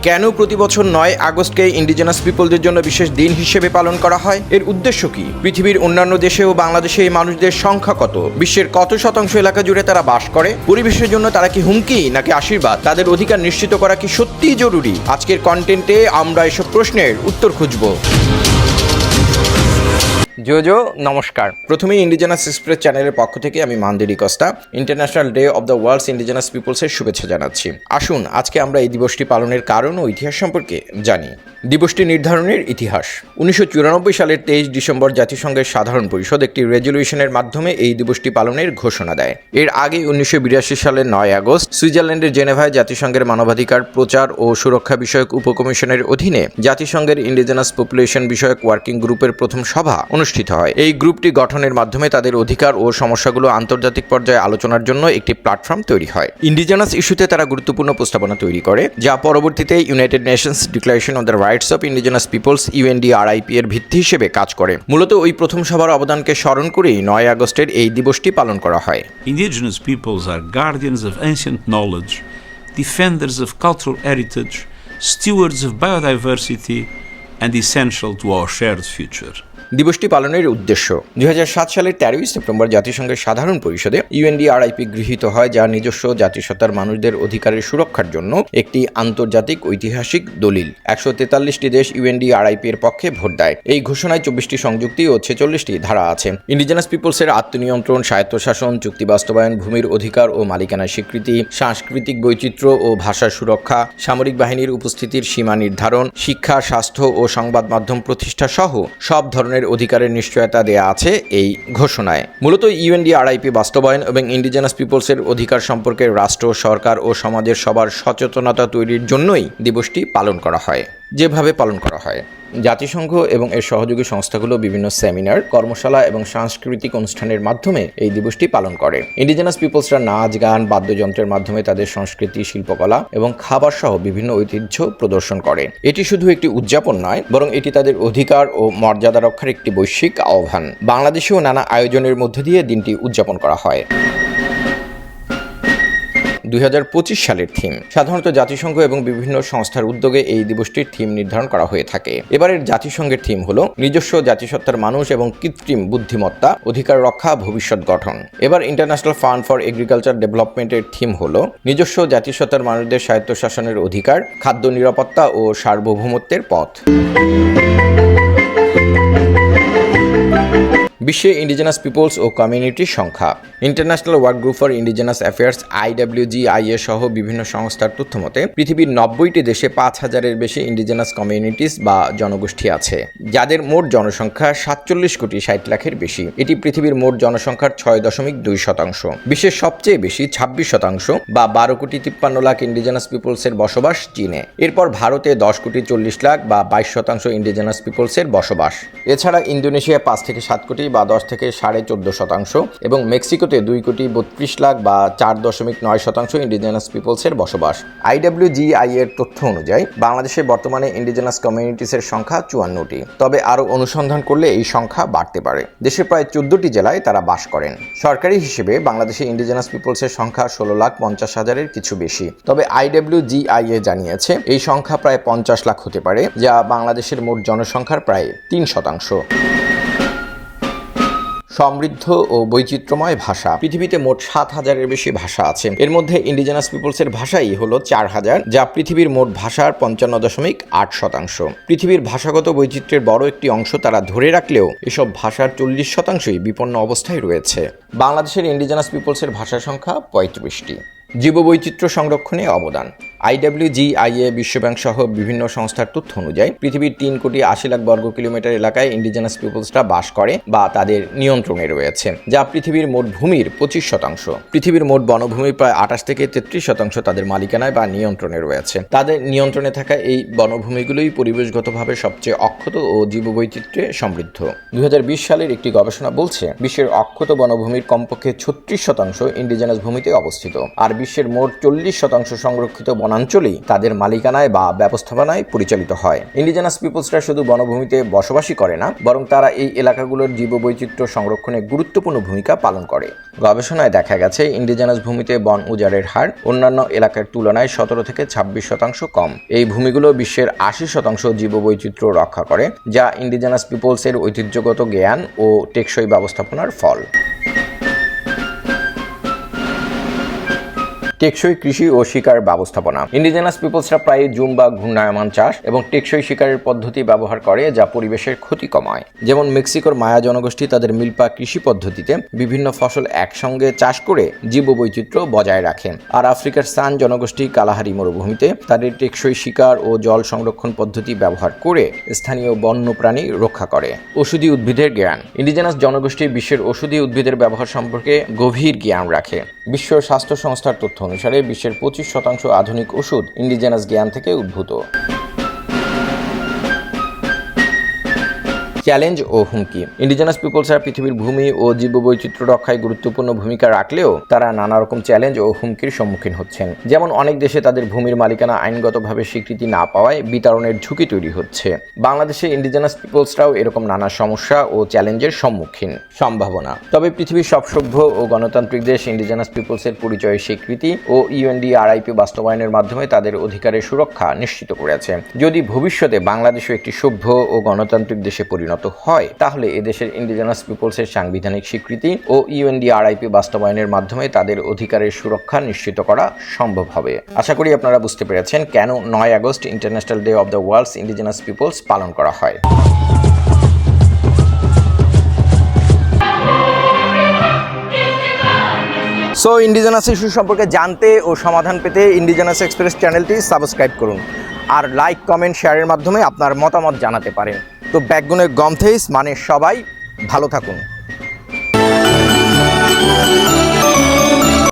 কেন প্রতি বছর 9 আগস্টকে ইন্ডিজেনাস পিপলদের জন্য বিশেষ দিন হিসেবে পালন করা হয়? এর উদ্দেশ্য কি? পৃথিবীর অন্যান্য দেশে ও বাংলাদেশে এই মানুষদের সংখ্যা কত? বিশ্বের কত শতাংশ এলাকা জুড়ে তারা বাস করে? পরিবেশের জন্য তারা কি হুমকি নাকি আশীর্বাদ? তাদের অধিকার নিশ্চিত করা কি সত্যিই জরুরি? আজকের কন্টেন্টে আমরা এসব প্রশ্নের উত্তর খুঁজব। জোজো নমস্কার। প্রথমেই ইন্ডিজেনাস এক্সপ্রেস চ্যানেলের পক্ষ থেকে আমি Mandi D'Costa international day of the world's indigenous পিপলসের শুভেচ্ছা জানাচ্ছি। আসুন আজকে আমরা এই দিবসটি পালনের কারণ ও ইতিহাস সম্পর্কে জানি। দিবসটি নির্ধারণের ইতিহাস। 1994 সালের 23 ডিসেম্বর জাতিসংঘের সাধারণ পরিষদ একটি রেজলিউশনের মাধ্যমে এই দিবসটি পালনের ঘোষণা দেয়। এর আগে 1982 সালের 9 আগস্ট সুইজারল্যান্ডের জেনেভায় জাতিসংঘের মানবাধিকার প্রচার ও সুরক্ষা বিষয়ক উপকমিশনের অধীনে জাতিসংঘের ইন্ডিজেনাস পপুলেশন বিষয়ক ওয়ার্কিং গ্রুপের প্রথম সভা অনুষ্ঠিত হয়। এই গ্রুপটি গঠনের মাধ্যমে তাদের অধিকার ও সমস্যাগুলো আন্তর্জাতিক পর্যায়ে আলোচনার জন্য একটি প্ল্যাটফর্ম তৈরি হয়। ইন্ডিজেনাস ইস্যুতে তারা গুরুত্বপূর্ণ প্রস্তাবনা তৈরি করে, যা পরবর্তীতে United Nations Declaration on the Rights of Indigenous Peoples UNDRIP এর ভিত্তি হিসেবে কাজ করে। মূলত ওই প্রথম সভার অবদানকে স্মরণ করেই 9 আগস্টের এই দিবসটি পালন করা হয়। Indigenous peoples are guardians of ancient knowledge, defenders of cultural heritage, stewards of biodiversity, and essential to our shared future. দিবসটি পালনের উদ্দেশ্য: 2007 সালের 13 সেপ্টেম্বর জাতিসংঘের সাধারণ পরিষদে UNDRIP গৃহীত হয়, যা নিজস্ব জাতিসত্তার মানুষদের অধিকারের সুরক্ষার জন্য একটি আন্তর্জাতিক ঐতিহাসিক দলিল। 143টি দেশ UNDRIP এর পক্ষে ভোট দেয়। এই ঘোষণায় 24টি সংযুক্তি ও 46টি ধারা আছে। ইন্ডিজেনাস পিপলসের আত্মনিয়ন্ত্রণ, স্বায়ত্তশাসন, চুক্তি বাস্তবায়ন, ভূমির অধিকার ও মালিকানার স্বীকৃতি, সাংস্কৃতিক বৈচিত্র্য ও ভাষার সুরক্ষা, সামরিক বাহিনীর উপস্থিতির সীমা নির্ধারণ, শিক্ষা, স্বাস্থ্য ও সংবাদ মাধ্যম প্রতিষ্ঠা সহ সব ধরনের অধিকারের নিশ্চয়তা দেয়া আছে এই ঘোষণায়। মূলত UNDRIP বাস্তবায়ন এবং ইন্ডিজেনাস পিপলসের অধিকার সম্পর্কে রাষ্ট্র, সরকার ও সমাজের সবার সচেতনতা তৈরির জন্যই দিবসটি পালন করা হয়। যেভাবে পালন করা হয়: জাতিসংঘ এবং এর সহযোগী সংস্থাগুলো বিভিন্ন সেমিনার, কর্মশালা এবং সাংস্কৃতিক অনুষ্ঠানের মাধ্যমে এই দিবসটি পালন করে। ইন্ডিজেনাস পিপলসরা নাচ, গান, বাদ্যযন্ত্রের মাধ্যমে তাদের সংস্কৃতি, শিল্পকলা এবং খাবার সহ বিভিন্ন ঐতিহ্য প্রদর্শন করে। এটি শুধু একটি উদযাপন নয়, বরং এটি তাদের অধিকার ও মর্যাদা রক্ষার একটি বৈশ্বিক আহ্বান। বাংলাদেশেও নানা আয়োজনের মধ্য দিয়ে দিনটি উদযাপন করা হয়। 2025 সালের থিম। সাধারণত জাতিসংঘ এবং বিভিন্ন সংস্থার উদ্যোগে এই দিবসটির থিম নির্ধারণ করা হয়ে থাকে। এবারের জাতিসংঘের থিম হলো নিজস্ব জাতিসত্তার মানুষ এবং কৃত্রিম বুদ্ধিমত্তা, অধিকার রক্ষা, ভবিষ্যৎ গঠন। এবার ইন্টারন্যাশনাল ফান্ড ফর এগ্রিকালচার ডেভেলপমেন্টের থিম হলো নিজস্ব জাতিসত্তার মানুষদের স্বায়ত্তশাসনের অধিকার, খাদ্য নিরাপত্তা ও সার্বভৌমত্বের পথ। বিশ্বে ইন্ডিজেনাস পিপলস ও কমিউনিটির সংখ্যা। International work group for indigenous affairs IWGIA সহ বিভিন্ন সংস্থার তথ্য মতে পৃথিবীর 90টি দেশে 5000-এর বেশি ইন্ডিজেনাস কমিউনিটিস বা জনগোষ্ঠী আছে, যাদের মোট জনসংখ্যা 47 কোটি 60 লাখের বেশি। এটি পৃথিবীর মোট জনসংখ্যার 6.2%। বিশ্বের সবচেয়ে বেশি 26% বা 12 কোটি 53 লাখ ইন্ডিজেনাস পিপলসের বসবাস চীনে। এরপর ভারতে 10 কোটি 40 লাখ বা 22% ইন্ডিজেনাস পিপলসের বসবাস। এছাড়া ইন্দোনেশিয়া 5 থেকে 7 কোটি বা 10 থেকে 14.5% এবং মেক্সিকোতে 2 কোটি 32 লাখ বা 4.9% ইন্ডিজেনাস পিপলসের বসবাস। IWGI এর তথ্য অনুযায়ী বাংলাদেশে বর্তমানে ইন্ডিজেনাস কমিউনিটিসের সংখ্যা 54টি। তবে আরও অনুসন্ধান করলে এই সংখ্যা বাড়তে পারে। দেশের প্রায় 14টি জেলায় তারা বাস করেন। সরকারি হিসেবে বাংলাদেশে ইন্ডিজেনাস পিপলসের সংখ্যা 16,50,000-এর কিছু বেশি। তবে IWGIA জানিয়েছে এই সংখ্যা প্রায় 50 লাখ হতে পারে, যা বাংলাদেশের মোট জনসংখ্যার প্রায় 3%। সমৃদ্ধ ও বৈচিত্র্যময় ভাষা। পৃথিবীতে মোট 7000-এর বেশি ভাষা আছে। এর মধ্যে ইন্ডিজেনাস পিপলসের ভাষাই হলো 4000, যা পৃথিবীর মোট ভাষার 55.8%। পৃথিবীর ভাষাগত বৈচিত্র্যের বড় একটি অংশ তারা ধরে রাখলেও এসব ভাষার 40%ই বিপন্ন অবস্থায় রয়েছে। বাংলাদেশের ইন্ডিজেনাস পিপলসের ভাষা সংখ্যা 35টি। জীববৈচিত্র্য সংরক্ষণে অবদান। IWGIA, বিশ্বব্যাংক সহ বিভিন্ন সংস্থার তথ্য অনুযায়ী পৃথিবীর 3 কোটি 80 লাখ বর্গ কিলোমিটার এলাকায় ইন্ডিজেনাস পিপলসরা বাস করে বা তাদের নিয়ন্ত্রণে রয়েছে, যা পৃথিবীর মোট ভূমির 25%। পৃথিবীর মোট বনভূমির প্রায় 28 থেকে 33% তাদের মালিকানায় বা নিয়ন্ত্রণে রয়েছে। তাদের নিয়ন্ত্রণে থাকা এই বনভূমিগুলোই পরিবেশগতভাবে সবচেয়ে অক্ষত ও জীববৈচিত্র্যে সমৃদ্ধ। 2020 সালের একটি গবেষণা বলছে বিশ্বের অক্ষত বনভূমির কমপক্ষে 36% ইন্ডিজেনাস ভূমিতে অবস্থিত। আর বিশ্বের মোট 40% সংরক্ষিত বনাঞ্চলই তাদের মালিকানায় বা ব্যবস্থাপনায় পরিচালিত হয়। ইন্ডিজেনাস পিপলসরা শুধু বনভূমিতে বসবাসই করে না, বরং তারা এই এলাকাগুলোর জীববৈচিত্র্য সংরক্ষণে গুরুত্বপূর্ণ ভূমিকা পালন করে। গবেষণায় দেখা গেছে ইন্ডিজেনাস ভূমিতে বন উজাড়ের হার অন্যান্য এলাকার তুলনায় 17 থেকে 26% কম। এই ভূমিগুলো বিশ্বের 80% জীববৈচিত্র্য রক্ষা করে, যা ইন্ডিজেনাস পিপলসের ঐতিহ্যগত জ্ঞান ও টেকসই ব্যবস্থাপনার ফল। টেকসই কৃষি ও শিকার ব্যবস্থাপনা। ইন্ডিজেনাস পিপলসরা প্রায় জুম বা ঘূর্ণায়মান চাষ এবং টেকসই শিকারের পদ্ধতি ব্যবহার করে, যা পরিবেশের ক্ষতি কমায়। যেমন মেক্সিকোর মায়া জনগোষ্ঠী তাদের মিল্পা কৃষি পদ্ধতিতে বিভিন্ন ফসল একসঙ্গে চাষ করে জীববৈচিত্র্য বজায় রাখে, আর আফ্রিকার সান জনগোষ্ঠী কালাহারি মরুভূমিতে তাদের টেকসই শিকার ও জল সংরক্ষণ পদ্ধতি ব্যবহার করে স্থানীয় বন্যপ্রাণী রক্ষা করে। ওষুধি উদ্ভিদের জ্ঞান। ইন্ডিজেনাস জনগোষ্ঠী বিশ্বের ওষুধি উদ্ভিদের ব্যবহার সম্পর্কে গভীর জ্ঞান রাখে। বিশ্ব স্বাস্থ্য সংস্থার তথ্য অনুসারে বিশ্বের 25% আধুনিক ওষুধ ইন্ডিজেনাস জ্ঞান থেকে উদ্ভূত। চ্যালেঞ্জ ও হুমকি। ইন্ডিজেনাস পিপলসরা পৃথিবীর ভূমি ও জীববৈচিত্র্য রক্ষায় গুরুত্বপূর্ণ ভূমিকা রাখলেও তারা নানা রকম চ্যালেঞ্জ ও হুমকির সম্মুখীন হচ্ছেন। যেমন অনেক দেশে তাদের ভূমির মালিকানা আইনগতভাবে স্বীকৃতি না পাওয়ায় বিতরণের ঝুঁকি তৈরি হচ্ছে। বাংলাদেশে ইন্ডিজেনাস পিপলসরাও এরকম নানা সমস্যা ও চ্যালেঞ্জের সম্মুখীন। সম্ভাবনা। তবে পৃথিবীর সব সভ্য ও গণতান্ত্রিক দেশ ইন্ডিজেনাস পিপলসের পরিচয়ের স্বীকৃতি ও UNDRIP বাস্তবায়নের মাধ্যমে তাদের অধিকারের সুরক্ষা নিশ্চিত করেছে। যদি ভবিষ্যতে বাংলাদেশও একটি সভ্য ও গণতান্ত্রিক দেশে পরিণত হয়, তাহলে এদেশের ইন্ডিজেনাস পিপলসের সাংবিধানিক স্বীকৃতি ও UNDRIP বাস্তবায়নের মাধ্যমে তাদের অধিকারের সুরক্ষা নিশ্চিত করা সম্ভব হবে। আশা করি আপনারা বুঝতে পেরেছেন কেন 9 August International day of the world's Indigenous Peoples পালন করা হয়। সো ইন্ডিজেনাস ইস্যু সম্পর্কে জানতে ও সমাধান পেতে ইন্ডিজেনাস এক্সপ্রেস চ্যানেলটি সাবস্ক্রাইব করুন, আর লাইক, কমেন্ট, শেয়ারের মাধ্যমে আপনার মতামত জানাতে পারেন। তো ব্যাকগুনের গমথেইস মানে সবাই ভালো থাকুন।